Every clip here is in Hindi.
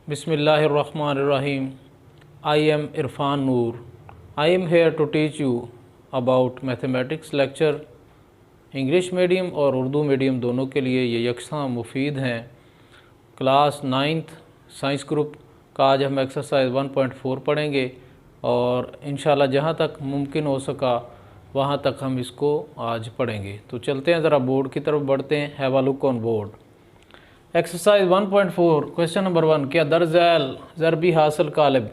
Bismillahirrahmanirrahim. I am Irfan Noor. I am here to teach you about mathematics lecture. English medium और उर्दू मीडियम दोनों के लिए ये यकसां मुफीद हैं। क्लास 9th साइंस ग्रुप का आज हम एक्सरसाइज 1.4 पढ़ेंगे और इंशाल्लाह जहाँ तक मुमकिन हो सका वहाँ तक हम इसको आज पढ़ेंगे। तो चलते हैं, ज़रा बोर्ड की तरफ बढ़ते हैं। Have a look on board. Exercise 1.4 question number 1, क्या दरज़ैल ज़रबी हासिल कालिब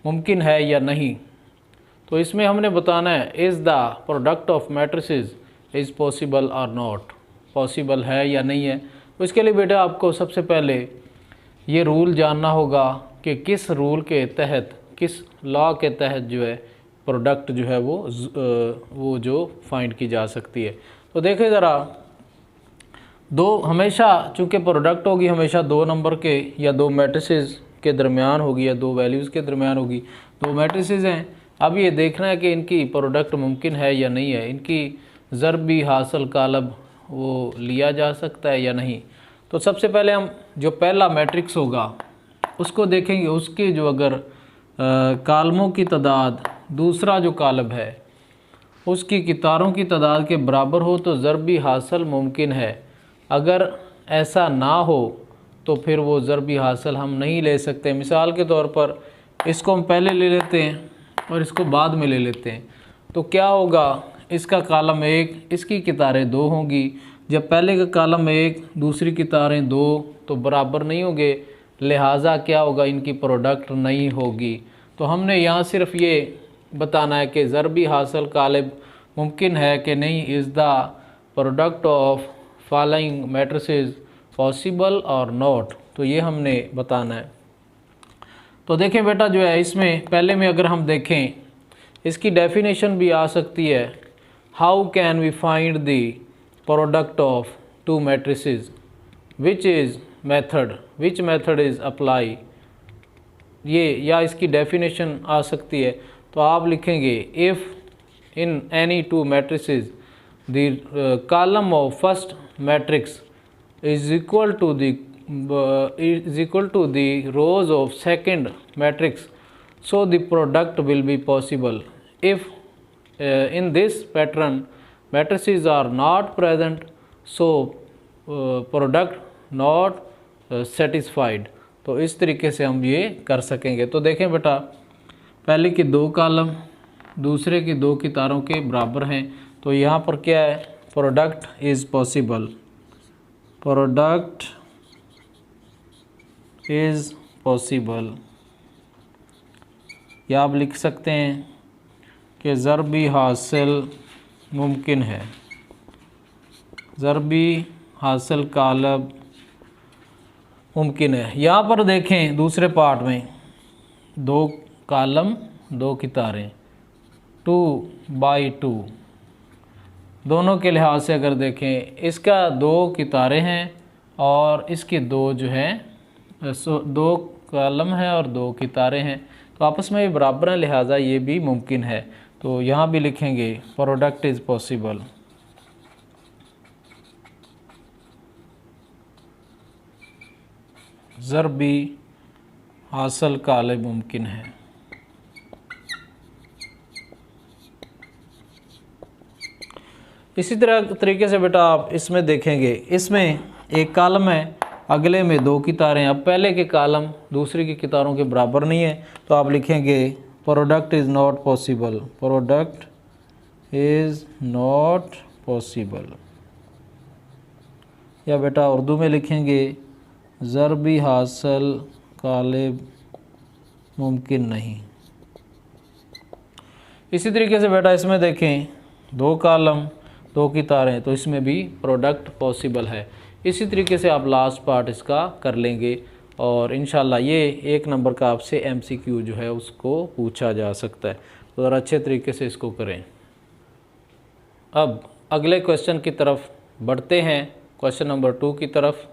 मुमकिन है या नहीं। तो इसमें हमने बताना है is the product of matrices is possible और नॉट, पॉसिबल है या नहीं है। तो इसके लिए बेटा आपको सबसे पहले ये रूल जानना होगा कि किस रूल के तहत, किस लॉ के तहत जो है प्रोडक्ट जो है वो जो फाइंड की जा सकती है। तो देखिए ज़रा, दो हमेशा चूँकि प्रोडक्ट होगी हमेशा दो नंबर के या दो मैट्रिसेस के दरमियान होगी या दो वैल्यूज़ के दरमियान होगी। दो मैट्रिसेस हैं, अब ये देखना है कि इनकी प्रोडक्ट मुमकिन है या नहीं है, इनकी ज़रबी हासिल कालब वो लिया जा सकता है या नहीं। तो सबसे पहले हम जो पहला मैट्रिक्स होगा उसको देखेंगे, उसके जो अगर कालमों की तादाद दूसरा जो कालब है उसकी कितारों की तादाद के बराबर हो तो ज़रबी हासिल मुमकिन है। अगर ऐसा ना हो तो फिर वो ज़रबी हासिल हम नहीं ले सकते। मिसाल के तौर पर इसको हम पहले ले लेते हैं और इसको बाद में ले लेते हैं, तो क्या होगा, इसका कालम 1, इसकी कितारें 2 होंगी। जब पहले का कालम 1 दूसरी कितारें 2 तो बराबर नहीं होंगे, लिहाजा क्या होगा, इनकी प्रोडक्ट नहीं होगी। तो हमने यहाँ सिर्फ ये बताना है कि ज़रबी हासिल कालिब मुमकिन है कि नहीं। Is the product of following matrices possible और नॉट, तो ये हमने बताना है। तो देखें बेटा, जो है इसमें पहले में अगर हम देखें इसकी डेफिनेशन भी आ सकती है। How can we find the product of two matrices, which is method, which method is apply, ये या इसकी डेफिनेशन आ सकती है। तो आप लिखेंगे if in any two matrices the column of first matrix is equal to the rows of second matrix, so the product will be possible. If in this pattern matrices are not present, so product not satisfied. तो इस तरीके से हम ये कर सकेंगे। तो देखें बेटा, पहले की 2 कॉलम दूसरे की 2 कितारों के बराबर हैं, तो यहाँ पर क्या है, product is possible, product is possible. या आप लिख सकते हैं कि ज़रबी हासिल मुमकिन है, ज़रबी हासिल कालब मुमकिन है। यहाँ पर देखें दूसरे पार्ट में 2 कॉलम 2 कितारें 2/2, दोनों के लिहाज से अगर देखें इसका 2 कितारें हैं और इसकी 2 जो है 2 कॉलम है और 2 कितारें हैं, तो आपस में ये बराबर हैं, लिहाजा ये भी मुमकिन है। तो यहाँ भी लिखेंगे प्रोडक्ट इज़ पॉसिबल, ज़रबी हासिल कालिब मुमकिन है। इसी तरीके से बेटा आप इसमें देखेंगे, इसमें एक कॉलम है, अगले में 2 कितारें। अब पहले के कॉलम दूसरी की कितारों के बराबर नहीं है, तो आप लिखेंगे product is not possible, product is not possible. या बेटा उर्दू में लिखेंगे ज़रबी हासिल कालिब मुमकिन नहीं। इसी तरीके से बेटा इसमें देखें 2 कॉलम 2 कितारें, तो इसमें भी प्रोडक्ट पॉसिबल है। इसी तरीके से आप लास्ट पार्ट इसका कर लेंगे और इंशाल्लाह ये 1 नंबर का आपसे MCQ जो है उसको पूछा जा सकता है। तो ज़रा अच्छे तरीके से इसको करें। अब अगले क्वेश्चन की तरफ बढ़ते हैं, क्वेश्चन नंबर 2 की तरफ।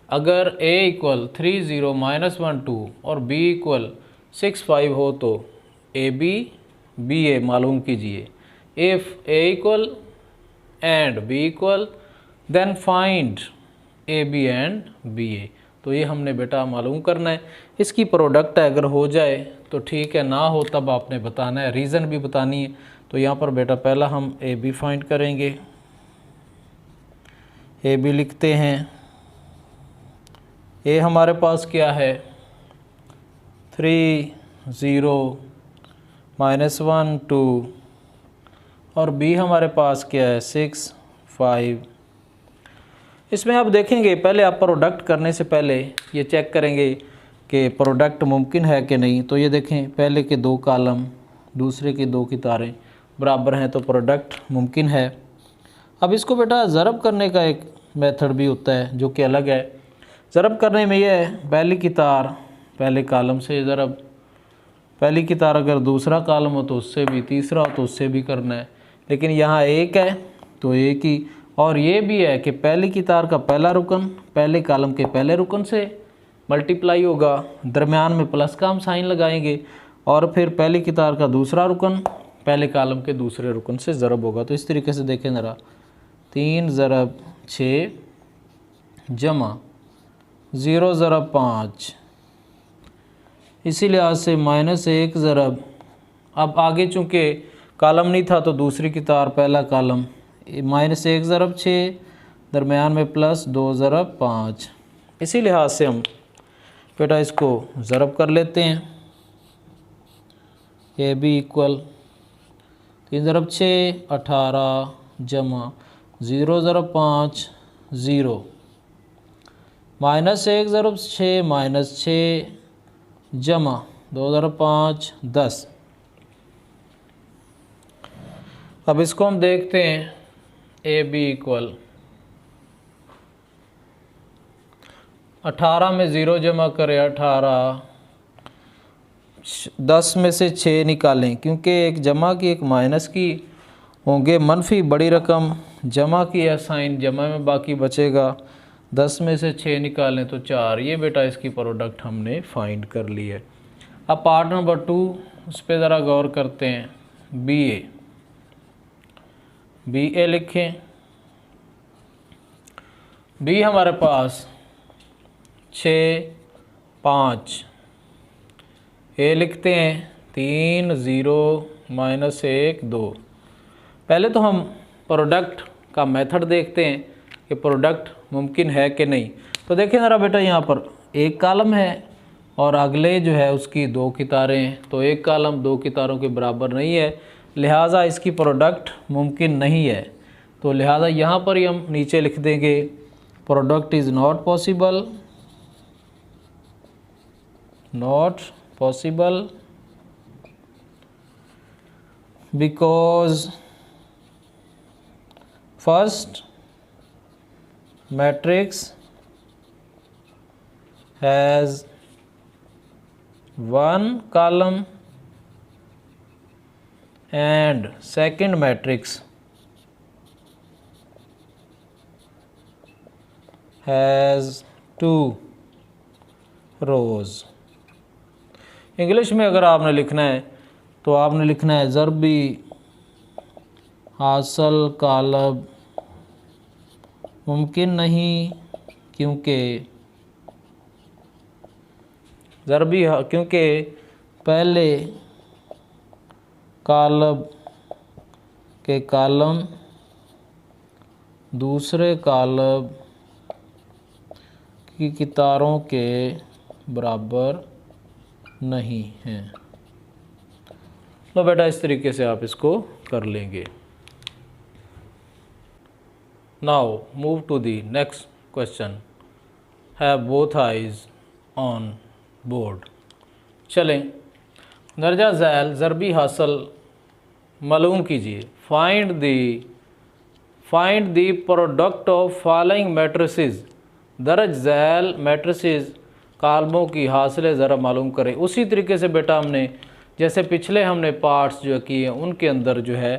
अगर a = 3 0 -1 2 और b = 6 5 हो तो AB BA मालूम कीजिए। If a = and b = then find AB and BA। तो ये हमने बेटा मालूम करना है। इसकी प्रोडक्ट अगर हो जाए तो ठीक है, ना हो तब आपने बताना है, रीज़न भी बतानी है। तो यहाँ पर बेटा पहला हम ए बी फाइंड करेंगे। ए बी लिखते हैं। ए हमारे पास क्या है 3 0 -1 2 और बी हमारे पास क्या है 6 5। इसमें आप देखेंगे पहले आप प्रोडक्ट करने से पहले ये चेक करेंगे कि प्रोडक्ट मुमकिन है कि नहीं। तो ये देखें पहले के 2 कॉलम दूसरे की 2 कितारें बराबर हैं तो प्रोडक्ट मुमकिन है। अब इसको बेटा ज़रब करने का एक मेथड भी होता है जो कि अलग है। ज़रब करने में यह है पहली कितार पहले कॉलम से ज़रब, पहली कितार अगर दूसरा कॉलम हो तो उससे भी, तीसरा हो तो उससे भी करना है। लेकिन यहाँ एक है तो एक ही, और ये भी है कि पहली कितार का पहला रुकन पहले कॉलम के पहले रुकन से मल्टीप्लाई होगा, दरमियान में प्लस का हम साइन लगाएंगे, और फिर पहली कितार का दूसरा रुकन पहले कॉलम के दूसरे रुकन से ज़रब होगा। तो इस तरीके से देखें ज़रा, 3 ज़रब 6 जमा 0 ज़रब 5, इसी लिहाज से -1 ज़रब, अब आगे चूँकि कॉलम नहीं था तो दूसरी कितार पहला कॉलम, -1 ज़रब 6 दरमियान में प्लस 2 ज़रब 5। इसी लिहाज से हम बेटा इसको ज़रब कर लेते हैं। ए बी इक्वल 3 ज़रब 6 18 जमा 0 ज़रब 5 0, -1 ज़रब 6 -6 जमा 2 ज़रब 5 10। अब इसको हम देखते हैं। ए बी इक्वल 18 में 0 जमा करें 18, 10 में से 6 निकालें क्योंकि एक जमा की एक माइनस की होंगे, मनफी बड़ी रकम जमा की है साइन जमा में बाकी बचेगा, 10 में से 6 निकालें तो 4। ये बेटा इसकी प्रोडक्ट हमने फाइंड कर ली है। अब पार्ट नंबर 2 उस पर ज़रा गौर करते हैं। बी ए लिखें। बी हमारे पास 6 5, ए लिखते हैं 3 0 -1 2। पहले तो हम प्रोडक्ट का मेथड देखते हैं कि प्रोडक्ट मुमकिन है कि नहीं। तो देखें ज़रा बेटा, यहाँ पर एक कॉलम है और अगले जो है उसकी 2 कितारें हैं, तो एक कॉलम 2 कितारों के बराबर नहीं है, लिहाजा इसकी प्रोडक्ट मुमकिन नहीं है। तो लिहाजा यहाँ पर ही हम नीचे लिख देंगे product is not possible, not possible because first matrix has one column and second matrix has 2 rows। English में अगर आपने लिखना है तो आपने लिखना है ज़रबी हासिल कालब मुमकिन नहीं क्योंकि क्योंकि पहले कालब के कॉलम दूसरे कालब की कितारों के बराबर नहीं हैं। लो बेटा इस तरीके से आप इसको कर लेंगे। Now move to the next question. Have both eyes on board. चलें, दर्जा झैल ज़रबी हासिल मालूम कीजिए। Find the product of following matrices. दर्ज झैल मैट्रिसेस कालमों की हासिल ज़रब मालूम करें। उसी तरीके से बेटा हमने जैसे पिछले हमने पार्ट्स जो किए हैं उनके अंदर जो है,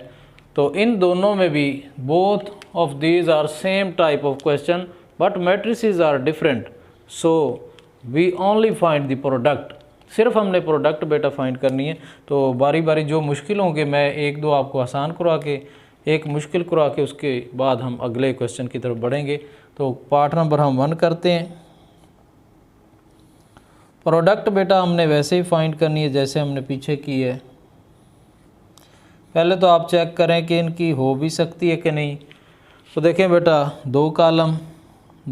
तो इन दोनों में भी both of these are same type of question but matrices are different, so we only find the product. सिर्फ हमने प्रोडक्ट बेटा फाइंड करनी है। तो बारी बारी जो मुश्किल होंगे मैं 1-2 आपको आसान करवा के एक मुश्किल करवा के उसके बाद हम अगले क्वेश्चन की तरफ बढ़ेंगे। तो पार्ट नंबर हम 1 करते हैं। प्रोडक्ट बेटा हमने वैसे ही फाइंड करनी है जैसे हमने पीछे की है। पहले तो आप चेक करें कि इनकी हो भी सकती है कि नहीं। तो देखें बेटा 2 कॉलम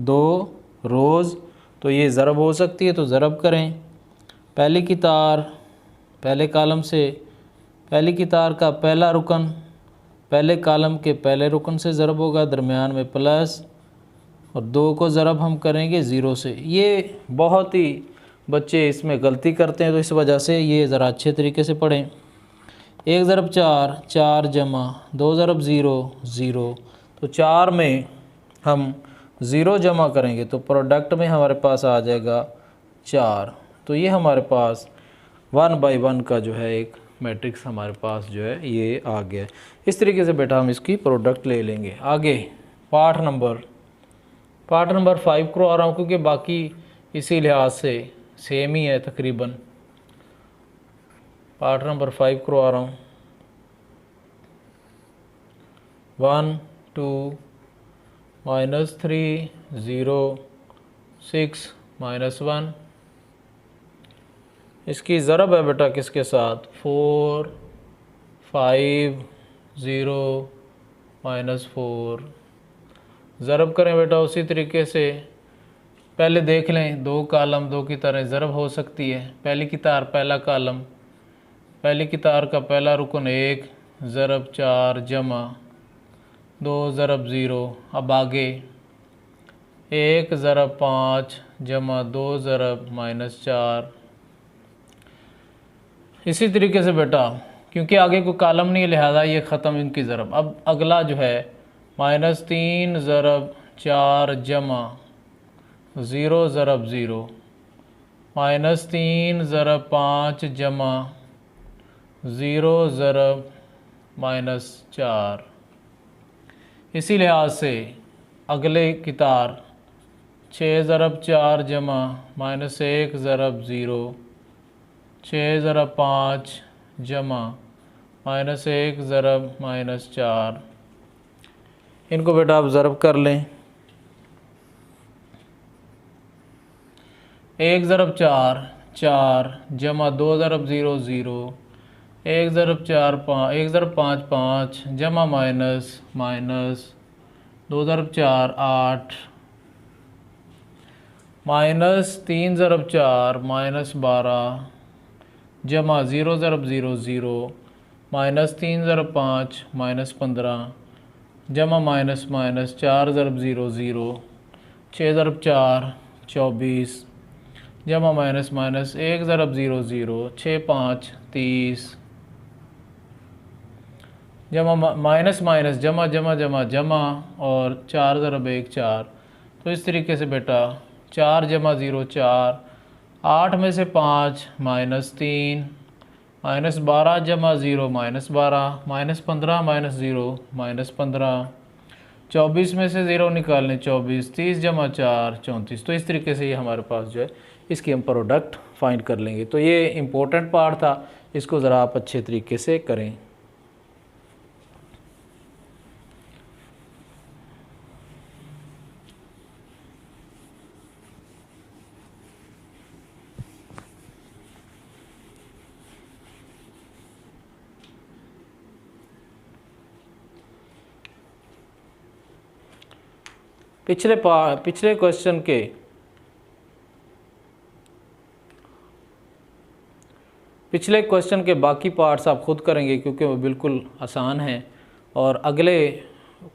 2 रोज़, तो ये ज़रब हो सकती है, तो ज़रब करें। पहली की तार पहले कॉलम से, पहली की तार का पहला रुकन पहले कॉलम के पहले रुकन से ज़रब होगा, दरमियान में प्लस, और 2 को ज़रब हम करेंगे 0 से। ये बहुत ही बच्चे इसमें गलती करते हैं, तो इस वजह से ये ज़रा अच्छे तरीके से पढ़ें। 1 ज़रब 4 4 जमा 2 ज़रब 0 0, तो 4 में हम 0 जमा करेंगे तो प्रोडक्ट में हमारे पास आ जाएगा 4। तो ये हमारे पास 1/1 का जो है एक मैट्रिक्स हमारे पास जो है ये आ गया। इस तरीके से बेटा हम इसकी प्रोडक्ट ले लेंगे। आगे पार्ट नंबर 5 को आ रहा हूँ, क्योंकि बाकी इसी लिहाज से सेम ही है तकरीबन। पार्ट नंबर 5 को आ रहा हूँ। 1 2 -3 0 6 -1। इसकी ज़रब है बेटा किसके साथ, 4 5 0 -4। ज़रब करें बेटा उसी तरीके से। पहले देख लें 2 कॉलम 2 की तरह ज़रब हो सकती है। पहली की तार पहला कॉलम, पहली की तार का पहला रुकन 1 ज़रब 4 जमा 2 ज़रब 0। अब आगे 1 ज़रब 5 जमा 2 ज़रब -4। इसी तरीके से बेटा, क्योंकि आगे कोई कॉलम नहीं है लिहाजा ये ख़त्म इनकी ज़रब। अब अगला जो है -3 ज़रब 4 जमा 0 ज़रब 0, -3 ज़रब 5 जमा 0 ज़रब -4। इसी लिहाज से अगले की तार 6 ज़रब 4 जमा -1 ज़रब 0, 6 ज़रब 5 जमा -1 ज़रब -4। इनको बेटा आप ज़रब कर लें। 1 ज़रब 4 4 जमा 2 ज़रब 0 0, 1 ज़रब 5 5 जमा माइनस 2 ज़रब 4 8, -3 ज़रब 4 -12 जमा 0 ज़रब 0 0, -3 ज़रब 5 -15 जमा -4 ज़रब 0 0, 6 ज़रब 4 24 जमा -1 ज़रब 0 0, 6 5 30 जमा माइनस जमा जमा जमा जमा, और 4 ज़रब 1 4। तो इस तरीके से बेटा 4 जमा 0 4, 8 में से 5 -3, -12 जमा 0 -12, -15 -0 -15, 24 में से 0 निकालने 24, 30 जमा 4 34। तो इस तरीके से ये हमारे पास जो है इसकी हम प्रोडक्ट फाइंड कर लेंगे। तो ये इम्पोर्टेंट पार्ट था, इसको ज़रा आप अच्छे तरीके से करें। पिछले क्वेश्चन के बाकी पार्ट्स आप खुद करेंगे, क्योंकि वो बिल्कुल आसान हैं। और अगले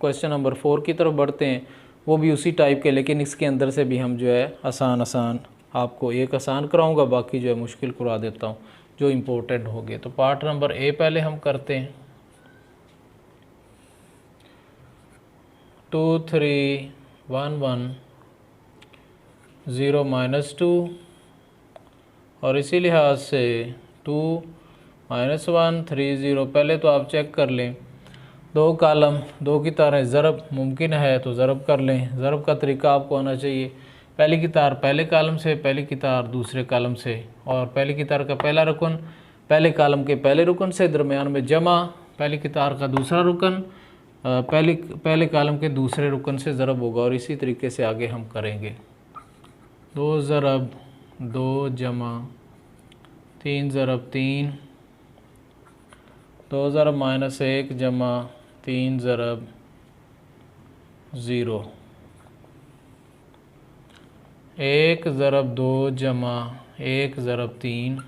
क्वेश्चन नंबर 4 की तरफ बढ़ते हैं, वो भी उसी टाइप के, लेकिन इसके अंदर से भी हम जो है आसान आपको एक आसान कराऊंगा, बाकी जो है मुश्किल करा देता हूँ जो इम्पोर्टेंट हो गए। तो पार्ट नंबर ए पहले हम करते हैं। 2 3 1 1 0 -2, और इसी लिहाज से 2 -1 3 0। पहले तो आप चेक कर लें 2 कॉलम 2 की तारें ज़रब मुमकिन है तो ज़रब कर लें। ज़रब का तरीका आपको आना चाहिए। पहली की तार पहले कॉलम से, पहली की तार दूसरे कॉलम से, और पहली की तार का पहला रुकन पहले कॉलम के पहले रुकन से, दरमियान में जमा, पहली की तार का दूसरा रुकन पहले कॉलम के दूसरे रुकन से ज़रब होगा। और इसी तरीके से आगे हम करेंगे। 2 ज़रब 2 जमा 3 ज़रब 3, 2 ज़रब -1 जमा 3 ज़रब 0, 1 ज़रब 2 जमा 1 ज़रब 3,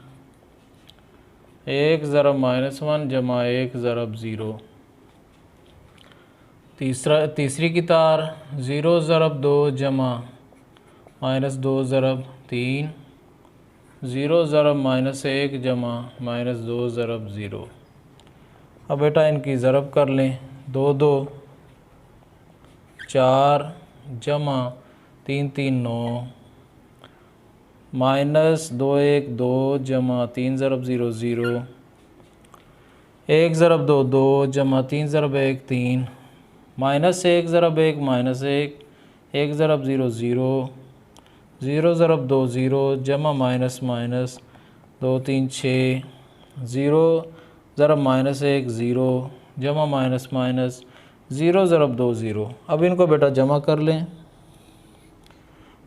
1 ज़रब -1 जमा 1 ज़रब 0। तीसरी की तार 0 ज़रब 2 जमा -2 ज़रब 3, 0 ज़रब -1 जमा -2 ज़रब 0। अब बेटा इनकी ज़रब कर लें। 2 2 4 जमा 3 3 9, -2 1 2 जमा 3 ज़रब 0 0, 1 ज़रब 2 2 जमा 3 ज़रब 1 3, -1 ज़रब 1 -1, 1 ज़रब 0 0, 0 ज़रब 2 0 जमा -, 2 3 6, 0 ज़रब -1 0 जमा -, 0 ज़रब 2 0। अब इनको बेटा जमा कर लें।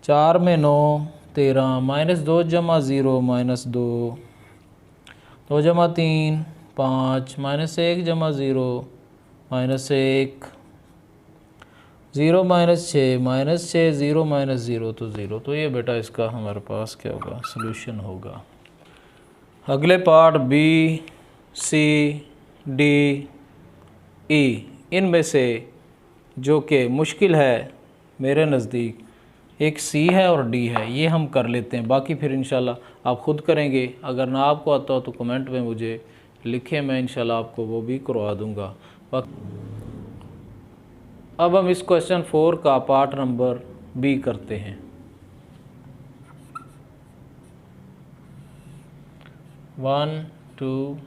4 में 9 13, -2 जमा 0 -2, 2 जमा 3 5, -1 जमा 0 -1, 0 -6, -6 0 -0 तो 0। तो ये बेटा इसका हमारे पास क्या होगा, सॉल्यूशन होगा। अगले part B C D E, इनमें से जो कि मुश्किल है मेरे नज़दीक एक सी है और डी है, ये हम कर लेते हैं। बाकी फिर इंशाल्लाह आप ख़ुद करेंगे। अगर ना आपको आता हो तो कमेंट में मुझे लिखें, मैं इंशाल्लाह आपको वो भी करवा दूँगा। अब हम इस क्वेश्चन 4 का पार्ट नंबर बी करते हैं। वन टू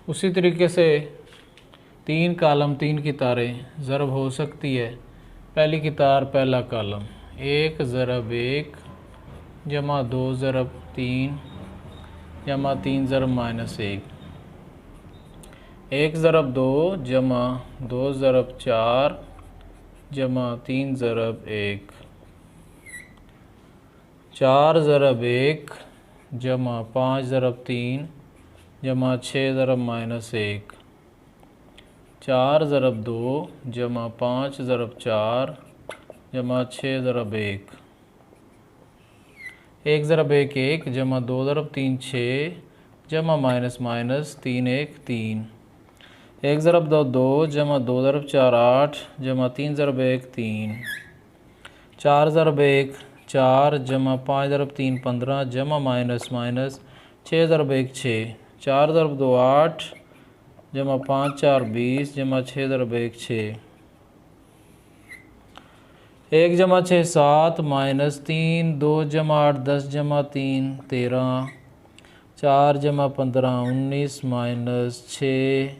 उसी तरीके से 3 कॉलम 3 की तारें ज़रब हो सकती है। पहली की तार पहला कॉलम 1 ज़रब 1 जमा 2 ज़रब 3 जमा 3 ज़रब -1, 1 ज़रब 2 जमा 2 ज़रब 4 जमा 3 ज़रब 1, 4 ज़रब 1 जमा 5 ज़रब 3 जमा 6 ज़रब -1, 4 ज़रब 2 जमा 5 ज़रब 4 जमा 6 ज़रब 1, 1 ज़रब 1 1 जमा 2 ज़रब 3 6 जमा -3 1 3, 1 ज़रब 2 2 जमा 2 ज़रब 4 8 जमा 3 ज़रब 1 3, 4 ज़रब 1 4 जमा 5 ज़रब 3 15 जमा -, 6 ज़रब 1 6, 4 ज़रब 2 8 जमा 5 4 20 जमा 6 ज़रब 1 6, 1 जमा 6 7 -3 2 जमा 8 10 जमा 3 13, 4 जमा 15 19 -6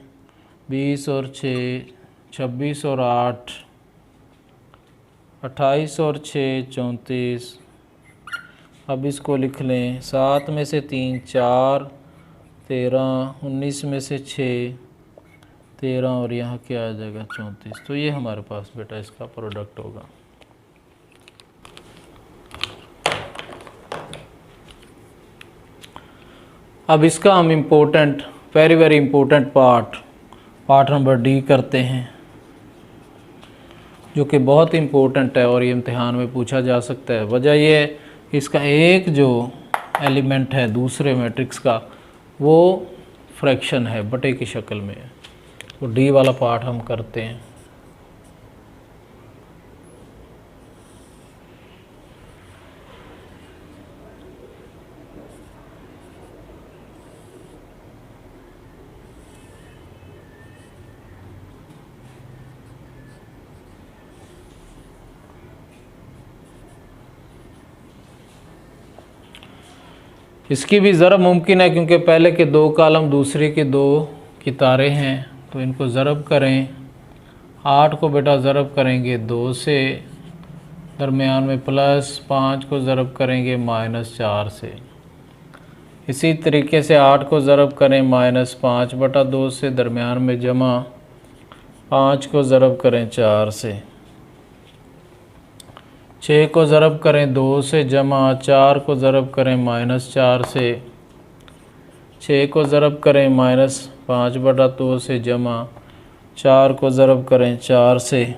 20 और 6 26 और 8 28 और 6 34। अब इसको लिख लें। 7 में से 3 4 13, 19 में से 6 13 और यहाँ क्या आ जाएगा 34। तो ये हमारे पास बेटा इसका प्रोडक्ट होगा। अब इसका हम important very important part number D करते हैं, जो कि बहुत इम्पोर्टेंट है और ये इम्तिहान में पूछा जा सकता है। वजह ये इसका एक जो एलिमेंट है दूसरे मैट्रिक्स का वो फ्रैक्शन है, बटे की शक्ल में है। तो डी वाला पार्ट हम करते हैं। इसकी भी ज़रब मुमकिन है क्योंकि पहले के 2 कॉलम दूसरे के 2 की तारें हैं, तो इनको ज़रब करें। 8 को बेटा ज़रब करेंगे 2 से दरमियान में प्लस, 5 को ज़रब करेंगे -4 से। इसी तरीके से 8 को ज़रब करें -5/2 से, दरमियान में जमा, 5 को ज़रब करें 4 से। 6 को ज़रब करें 2 से, जमा 4 को ज़रब करें -4 से। 6 को ज़रब करें -5/2 से, जमा 4 को ज़रब करें 4 से।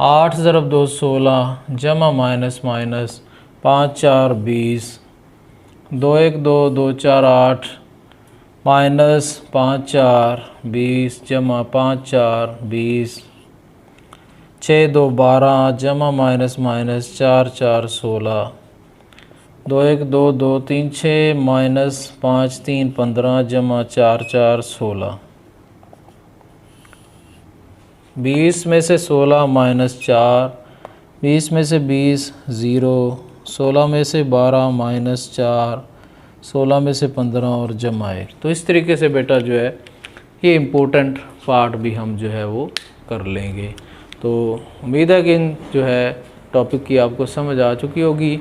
8 ज़रब 2 16, जमा माइनस माइनस 5 4 20। 2 1 2 2 4 8, माइनस 5 4 20, जमा 5 4 20। 6 2 12, जमा माइनस माइनस 4 4 16। 2 1 2 2 3 6, माइनस 5 3 15, जमा 4 4 16। 20 में से 16 -4, 20 में से 20 0, 16 में से 12 -4, 16 में से 15 और जमा 1। तो इस तरीके से बेटा जो है ये इम्पोर्टेंट पार्ट भी हम जो है वो कर लेंगे। तो उम्मीद है कि इन जो है टॉपिक की आपको समझ आ चुकी होगी।